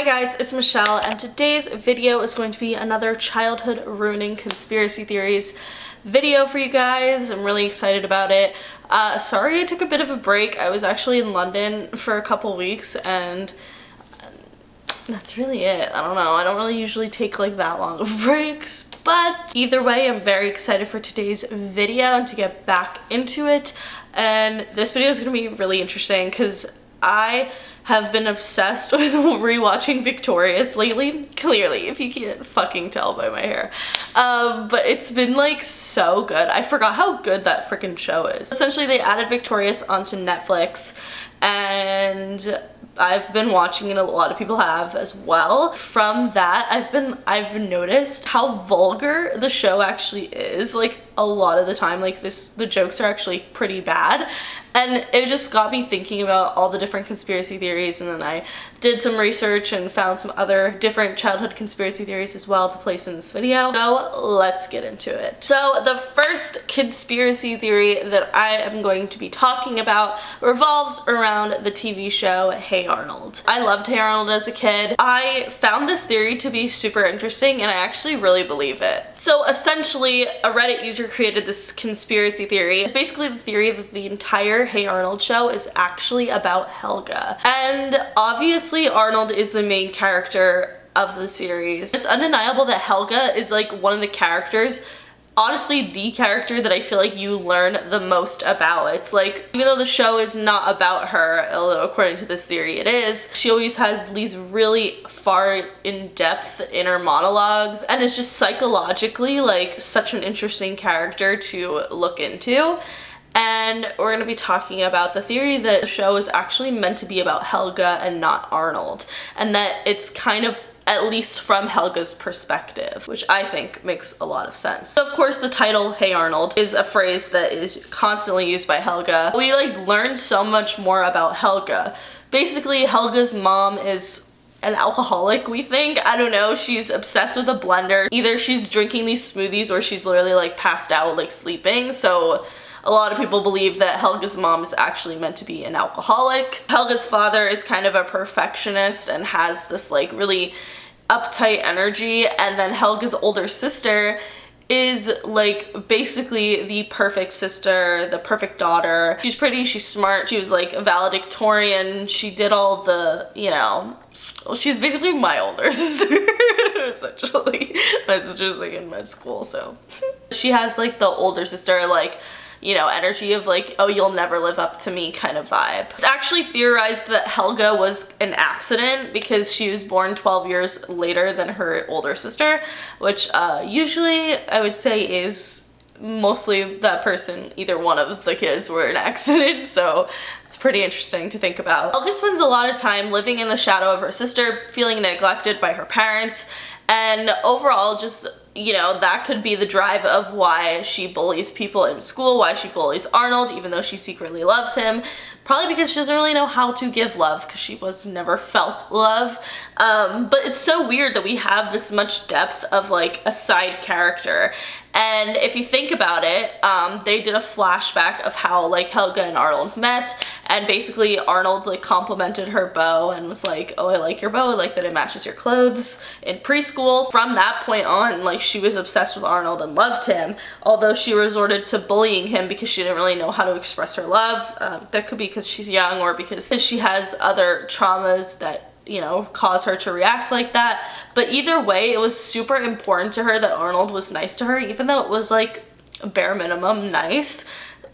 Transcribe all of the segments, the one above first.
Hi guys, it's Michelle, and today's video is going to be another childhood ruining conspiracy theories video for you guys. I'm really excited about it. Sorry I took a bit of a break. I was actually in London for a couple weeks and that's really it. I don't know, I don't really usually take like that long of breaks, but either way I'm very excited for today's video and to get back into it. And this video is going to be really interesting because I have been obsessed with rewatching Victorious lately, clearly, if you can't fucking tell by my hair. But it's been like so good. I forgot how good that freaking show is. Essentially, they added Victorious onto Netflix and I've been watching it, a lot of people have as well. From that, I've noticed how vulgar the show actually is. Like a lot of the time, like the jokes are actually pretty bad. And it just got me thinking about all the different conspiracy theories, and then I did some research and found some other different childhood conspiracy theories as well to place in this video. So let's get into it. So the first conspiracy theory that I am going to be talking about revolves around the TV show Hey Arnold. I loved Hey Arnold as a kid. I found this theory to be super interesting and I actually really believe it. So essentially, a Reddit user created this conspiracy theory. It's basically the theory that the entire Hey Arnold show is actually about Helga. And obviously Arnold is the main character of the series. It's undeniable that Helga is like one of the characters, honestly the character that I feel like you learn the most about. It's like, even though the show is not about her, although according to this theory it is, she always has these really far in-depth inner monologues and is just psychologically like such an interesting character to look into. And we're going to be talking about the theory that the show is actually meant to be about Helga and not Arnold, and that it's kind of at least from Helga's perspective, which I think makes a lot of sense. So of course the title Hey Arnold is a phrase that is constantly used by Helga. We like learn so much more about Helga. Basically Helga's mom is an alcoholic, we think. I don't know, she's obsessed with a blender. Either she's drinking these smoothies or she's literally like passed out, like sleeping. So a lot of people believe that Helga's mom is actually meant to be an alcoholic. Helga's father is kind of a perfectionist and has this like really uptight energy, and then Helga's older sister is like basically the perfect sister, the perfect daughter. She's pretty, she's smart, she was like a valedictorian, she did all the, you know, well, she's basically my older sister, essentially. My sister's like in med school, so. She has like the older sister, like, you know, energy of like, oh, you'll never live up to me kind of vibe. It's actually theorized that Helga was an accident because she was born 12 years later than her older sister, which usually I would say is mostly that person, either one of the kids were an accident, so it's pretty interesting to think about. Helga spends a lot of time living in the shadow of her sister, feeling neglected by her parents, and overall just, you know, that could be the drive of why she bullies people in school, why she bullies Arnold, even though she secretly loves him. Probably because she doesn't really know how to give love because she never felt love. But it's so weird that we have this much depth of like a side character. And if you think about it, they did a flashback of how like Helga and Arnold met, and basically Arnold like complimented her bow and was like, oh, I like your bow, I like that it matches your clothes in preschool. From that point on, like she was obsessed with Arnold and loved him, although she resorted to bullying him because she didn't really know how to express her love. That could be because she's young or because she has other traumas that, you know, cause her to react like that. But either way, it was super important to her that Arnold was nice to her, even though it was like bare minimum nice.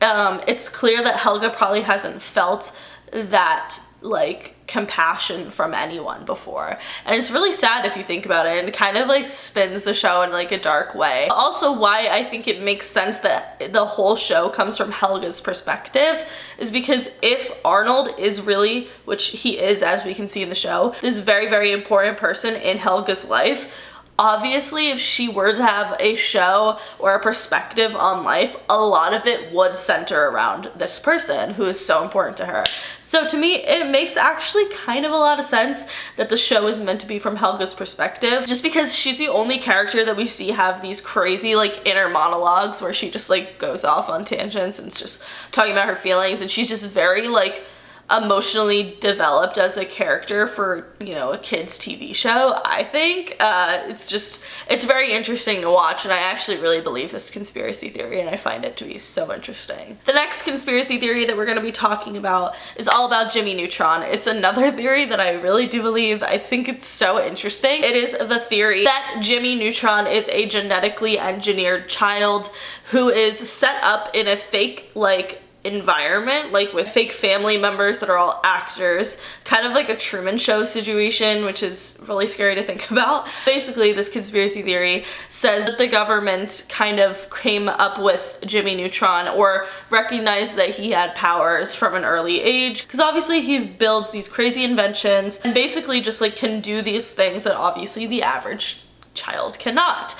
It's clear that Helga probably hasn't felt that like compassion from anyone before, and it's really sad if you think about it, and it kind of like spins the show in like a dark way. Also, why I think it makes sense that the whole show comes from Helga's perspective is because if Arnold is really, which he is as we can see in the show, this very, very important person in Helga's life, obviously if she were to have a show or a perspective on life, a lot of it would center around this person who is so important to her. So to me, it makes actually kind of a lot of sense that the show is meant to be from Helga's perspective, just because she's the only character that we see have these crazy like inner monologues where she just like goes off on tangents and is just talking about her feelings, and she's just very like emotionally developed as a character for, you know, a kid's TV show, I think. It's very interesting to watch, and I actually really believe this conspiracy theory, and I find it to be so interesting. The next conspiracy theory that we're going to be talking about is all about Jimmy Neutron. It's another theory that I really do believe. I think it's so interesting. It is the theory that Jimmy Neutron is a genetically engineered child who is set up in a fake, like, environment, like with fake family members that are all actors, kind of like a Truman Show situation, which is really scary to think about. Basically, this conspiracy theory says that the government kind of came up with Jimmy Neutron, or recognized that he had powers from an early age, because obviously he builds these crazy inventions and basically just like can do these things that obviously the average child cannot.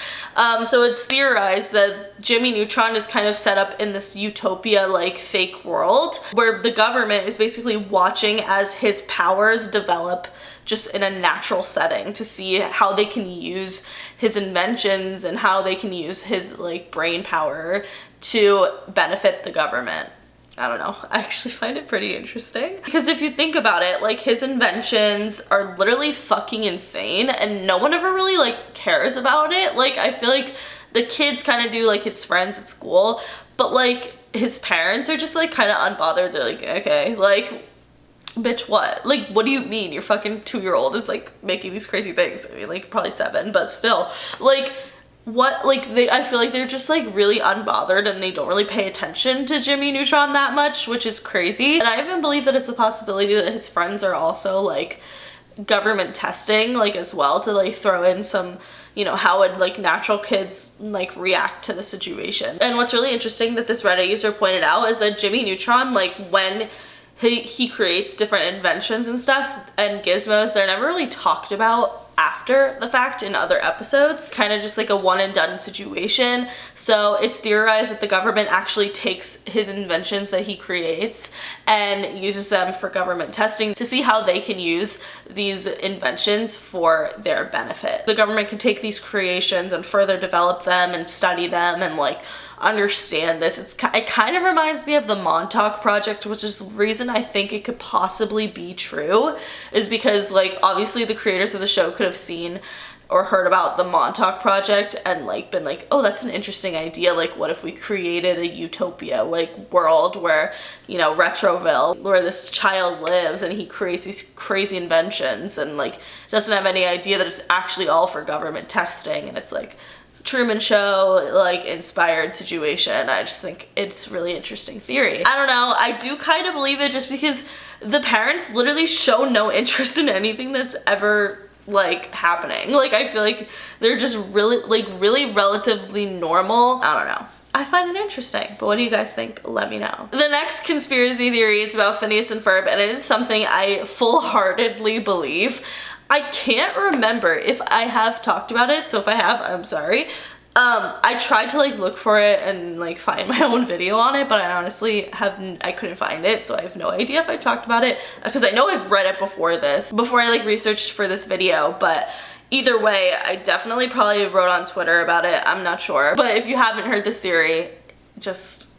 So it's theorized that Jimmy Neutron is kind of set up in this utopia, like, fake world where the government is basically watching as his powers develop just in a natural setting to see how they can use his inventions and how they can use his, like, brain power to benefit the government. I don't know, I actually find it pretty interesting. Because if you think about it, like, his inventions are literally fucking insane and no one ever really, like, cares about it. Like, I feel like the kids kind of do, like, his friends at school, but, like, his parents are just, like, kind of unbothered. They're like, okay, like, bitch, what? Like, what do you mean your fucking 2-year-old is, like, making these crazy things? I mean, like, probably 7, but still, like, what, like, I feel like they're just, like, really unbothered and they don't really pay attention to Jimmy Neutron that much, which is crazy. And I even believe that it's a possibility that his friends are also, like, government testing, like, as well, to, like, throw in some, you know, how would, like, natural kids, like, react to the situation. And what's really interesting that this Reddit user pointed out is that Jimmy Neutron, like, when he creates different inventions and stuff and gizmos, they're never really talked about after the fact in other episodes, kind of just like a one and done situation. So it's theorized that the government actually takes his inventions that he creates and uses them for government testing to see how they can use these inventions for their benefit. The government can take these creations and further develop them and study them and, like, understand this. It kind of reminds me of the Montauk Project, which is the reason I think it could possibly be true, is because, like, obviously the creators of the show could have seen or heard about the Montauk Project and, like, been like, oh, that's an interesting idea. Like, what if we created a utopia, like, world where, you know, Retroville, where this child lives and he creates these crazy inventions and, like, doesn't have any idea that it's actually all for government testing, and it's like Truman Show, like, inspired situation. I just think it's really interesting theory. I don't know, I do kind of believe it just because the parents literally show no interest in anything that's ever, like, happening. Like, I feel like they're just really, like, really relatively normal. I don't know. I find it interesting, but what do you guys think? Let me know. The next conspiracy theory is about Phineas and Ferb, and it is something I full-heartedly believe. I can't remember if I have talked about it, so if I have, I'm sorry. I tried to, like, look for it and, like, find my own video on it, but I honestly I couldn't find it, so I have no idea if I talked about it, because I know I've read it before I, like, researched for this video, but either way, I definitely probably wrote on Twitter about it, I'm not sure. But if you haven't heard this theory, just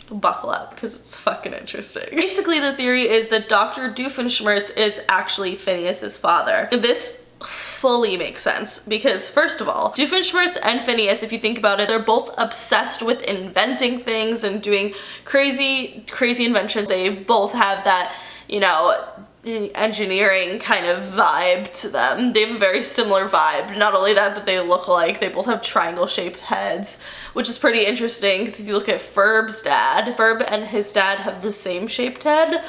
buckle up because it's fucking interesting. Basically, the theory is that Dr. Doofenshmirtz is actually Phineas's father. This fully makes sense because, first of all, Doofenshmirtz and Phineas, if you think about it, they're both obsessed with inventing things and doing crazy inventions. They both have that, you know, engineering kind of vibe to them. They have a very similar vibe. Not only that, but they look alike. They both have triangle-shaped heads, which is pretty interesting because if you look at Ferb's dad, Ferb and his dad have the same shaped head.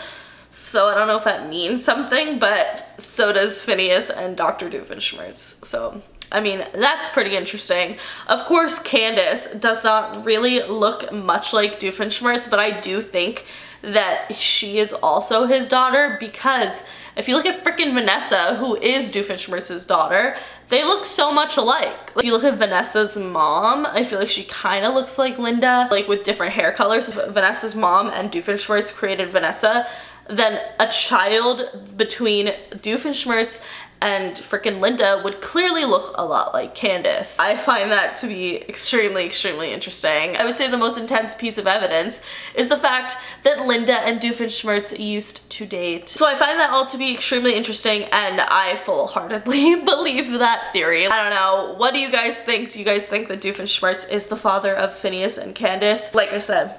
So I don't know if that means something, but so does Phineas and Dr. Doofenshmirtz. So, I mean, that's pretty interesting. Of course, Candace does not really look much like Doofenshmirtz, but I do think that she is also his daughter because if you look at frickin' Vanessa, who is Doofenshmirtz's daughter, they look so much alike. If you look at Vanessa's mom, I feel like she kind of looks like Linda, like with different hair colors. If Vanessa's mom and Doofenshmirtz created Vanessa, then a child between Doofenshmirtz and freaking Linda would clearly look a lot like Candace. I find that to be extremely, extremely interesting. I would say the most intense piece of evidence is the fact that Linda and Doofenshmirtz used to date. So I find that all to be extremely interesting, and I full-heartedly believe that theory. I don't know, what do you guys think? Do you guys think that Doofenshmirtz is the father of Phineas and Candace? Like I said,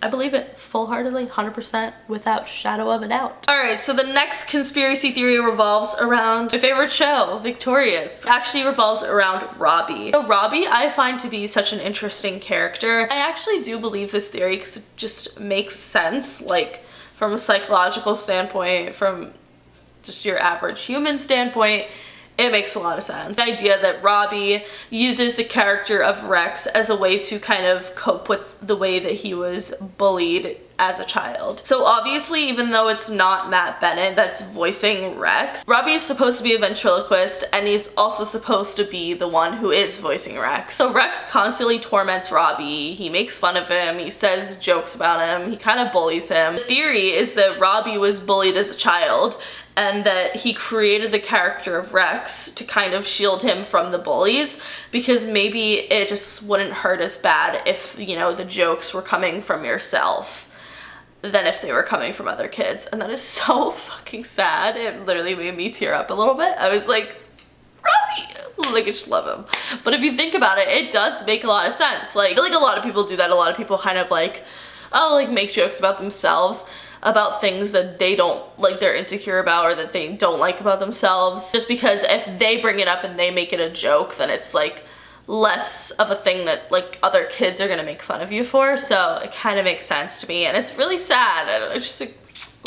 I believe it full-heartedly, 100%, without shadow of a doubt. Alright, so the next conspiracy theory revolves around my favorite show, Victorious. It actually revolves around Robby. So Robby I find to be such an interesting character. I actually do believe this theory because it just makes sense, like from a psychological standpoint, from just your average human standpoint. It makes a lot of sense. The idea that Robby uses the character of Rex as a way to kind of cope with the way that he was bullied as a child. So obviously, even though it's not Matt Bennett that's voicing Rex, Robby is supposed to be a ventriloquist, and he's also supposed to be the one who is voicing Rex. So Rex constantly torments Robby, he makes fun of him, he says jokes about him, he kind of bullies him. The theory is that Robby was bullied as a child, and that he created the character of Rex to kind of shield him from the bullies, because maybe it just wouldn't hurt as bad if, you know, the jokes were coming from yourself than if they were coming from other kids. And that is so fucking sad. It literally made me tear up a little bit. I was like, Robby! Like, I just love him. But if you think about it, it does make a lot of sense. Like, I feel like a lot of people do that. A lot of people kind of like, oh, like make jokes about themselves, about things that they don't, like, they're insecure about or that they don't like about themselves, just because if they bring it up and they make it a joke, then it's like less of a thing that like other kids are gonna make fun of you for. So it kind of makes sense to me, and it's really sad. I don't know, it's just like,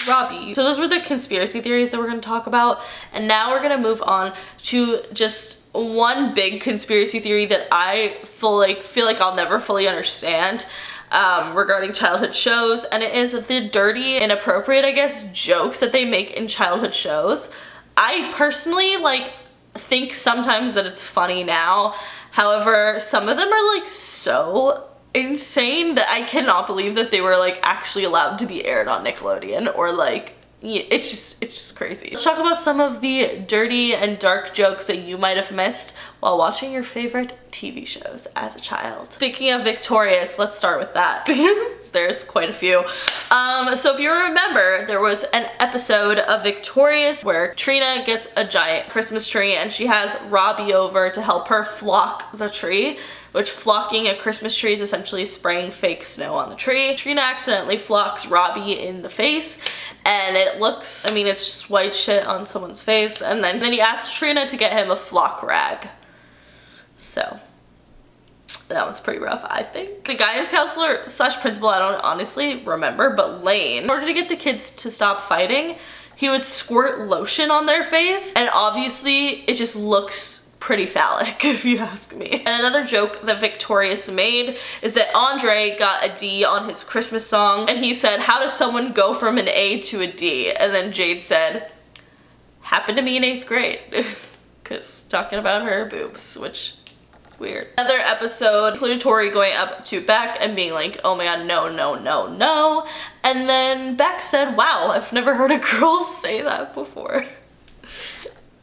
Robby. So those were the conspiracy theories that we're gonna talk about, and now we're gonna move on to just one big conspiracy theory that I feel like I'll never fully understand regarding childhood shows, and it is the dirty, inappropriate, I guess, jokes that they make in childhood shows. I personally like think sometimes that it's funny now. However, some of them are like so insane that I cannot believe that they were like actually allowed to be aired on Nickelodeon, or like, yeah, it's just crazy. Let's talk about some of the dirty and dark jokes that you might have missed while watching your favorite TV shows as a child. Speaking of Victorious, let's start with that because there's quite a few. So if you remember, there was an episode of Victorious where Trina gets a giant Christmas tree and she has Robby over to help her flock the tree, which flocking a Christmas tree is essentially spraying fake snow on the tree. Trina accidentally flocks Robby in the face, and it looks, I mean, it's just white shit on someone's face, and then he asks Trina to get him a flock rag. So that was pretty rough, I think. The guidance counselor slash principal, I don't honestly remember, but Lane, in order to get the kids to stop fighting, he would squirt lotion on their face, and obviously it just looks pretty phallic, if you ask me. And another joke that Victorious made is that Andre got a D on his Christmas song, and he said, "How does someone go from an A to a D?" And then Jade said, "Happened to me in 8th grade." Because talking about her boobs, which, weird. Another episode included Tori going up to Beck and being like, "Oh my god, no, no, no, no." And then Beck said, "Wow, I've never heard a girl say that before."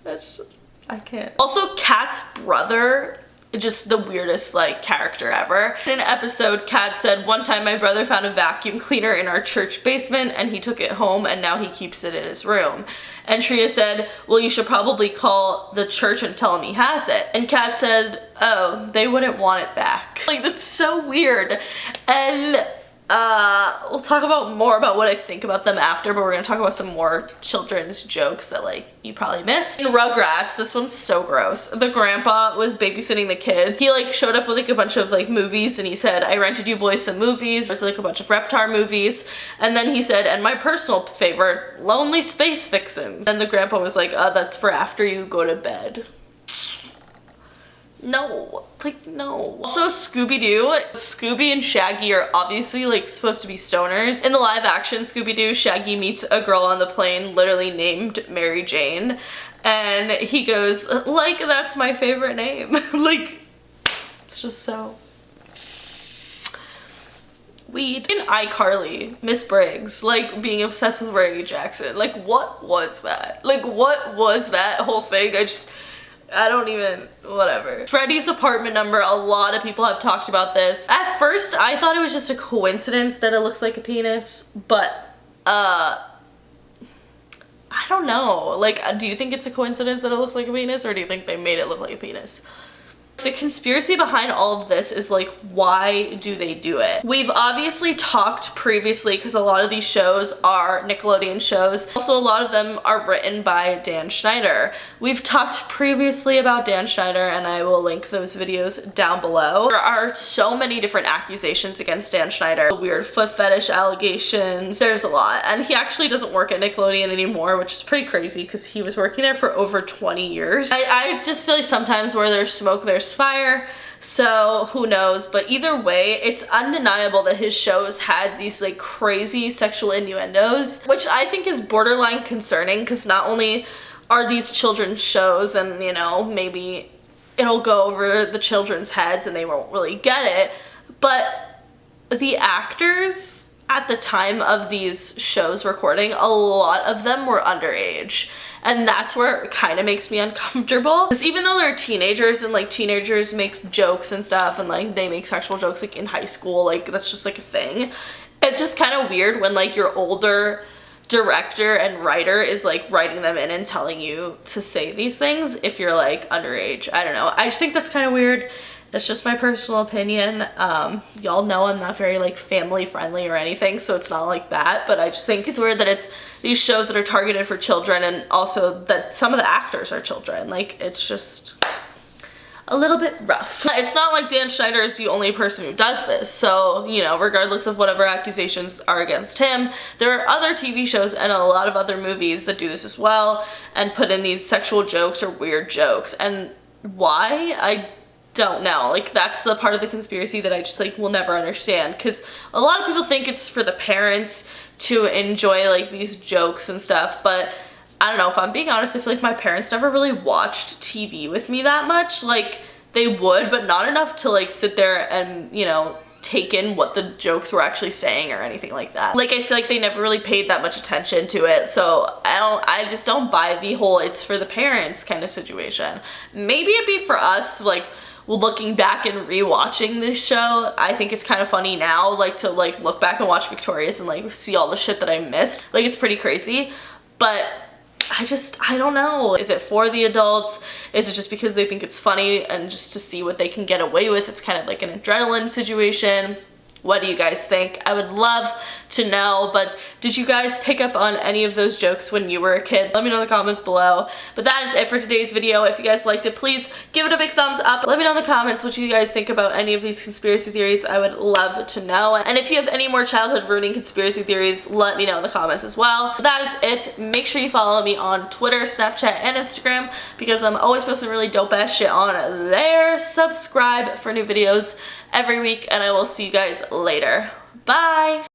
That's just, I can't. Also, Kat's brother, just the weirdest like character ever. In an episode, Kat said, "One time my brother found a vacuum cleaner in our church basement and he took it home and now he keeps it in his room." And Trina said, "Well, you should probably call the church and tell him he has it." And Kat said, "Oh, they wouldn't want it back." Like, that's so weird. And we'll talk about more about what I think about them after, but we're gonna talk about some more children's jokes that like you probably missed. In Rugrats, this one's so gross. The grandpa was babysitting the kids. He like showed up with like a bunch of like movies, and he said, "I rented you boys some movies." There's like a bunch of Reptar movies, and then he said, "And my personal favorite, Lonely Space Vixens." And the grandpa was like, "That's for after you go to bed." No, like, no. Also, Scooby-Doo. Scooby and Shaggy are obviously like supposed to be stoners. In the live action Scooby-Doo, Shaggy meets a girl on the plane literally named Mary Jane, and he goes, "Like, that's my favorite name." Like, it's just so weed. In iCarly, Miss Briggs, like, being obsessed with Randy Jackson. Like, what was that? Like, what was that whole thing? I don't even, whatever. Freddie's apartment number, a lot of people have talked about this. At first, I thought it was just a coincidence that it looks like a penis, but, I don't know. Like, do you think it's a coincidence that it looks like a penis, or do you think they made it look like a penis? The conspiracy behind all of this is like, why do they do it? We've obviously talked previously, because a lot of these shows are Nickelodeon shows. Also, a lot of them are written by Dan Schneider. We've talked previously about Dan Schneider, and I will link those videos down below. There are so many different accusations against Dan Schneider. Weird foot fetish allegations. There's a lot. And he actually doesn't work at Nickelodeon anymore, which is pretty crazy because he was working there for over 20 years. I just feel like sometimes where there's smoke, there's fire, so who knows. But either way, it's undeniable that his shows had these like crazy sexual innuendos, which I think is borderline concerning, because not only are these children's shows, and you know, maybe it'll go over the children's heads and they won't really get it, but the actors at the time of these shows recording, a lot of them were underage. And that's where it kind of makes me uncomfortable. Because even though they're teenagers, and like teenagers make jokes and stuff, and like they make sexual jokes like in high school, like that's just like a thing. It's just kind of weird when like your older director and writer is like writing them in and telling you to say these things if you're like underage. I don't know. I just think that's kind of weird. That's just my personal opinion. Y'all know I'm not very like family friendly or anything, so it's not like that, but I just think it's weird that it's these shows that are targeted for children, and also that some of the actors are children. Like, it's just a little bit rough. It's not like Dan Schneider is the only person who does this, so, you know, regardless of whatever accusations are against him, there are other TV shows and a lot of other movies that do this as well, and put in these sexual jokes or weird jokes. And why? I don't know. Like, that's the part of the conspiracy that I just like will never understand, because a lot of people think it's for the parents to enjoy like these jokes and stuff, but I don't know, if I'm being honest, I feel like my parents never really watched TV with me that much. Like, they would, but not enough to like sit there and, you know, take in what the jokes were actually saying or anything like that. Like, I feel like they never really paid that much attention to it, so I just don't buy the whole it's for the parents kind of situation. Maybe it'd be for us, like, looking back and rewatching this show. I think it's kind of funny now, like, to like look back and watch Victorious and like see all the shit that I missed. Like, it's pretty crazy, but I don't know. Is it for the adults? Is it just because they think it's funny and just to see what they can get away with? It's kind of like an adrenaline situation. What do you guys think? I would love to know, but did you guys pick up on any of those jokes when you were a kid? Let me know in the comments below. But that is it for today's video. If you guys liked it, please give it a big thumbs up. Let me know in the comments what you guys think about any of these conspiracy theories. I would love to know. And if you have any more childhood ruining conspiracy theories, let me know in the comments as well. But that is it. Make sure you follow me on Twitter, Snapchat, and Instagram, because I'm always posting really dope ass shit on there. Subscribe for new videos every week, and I will see you guys later. Bye!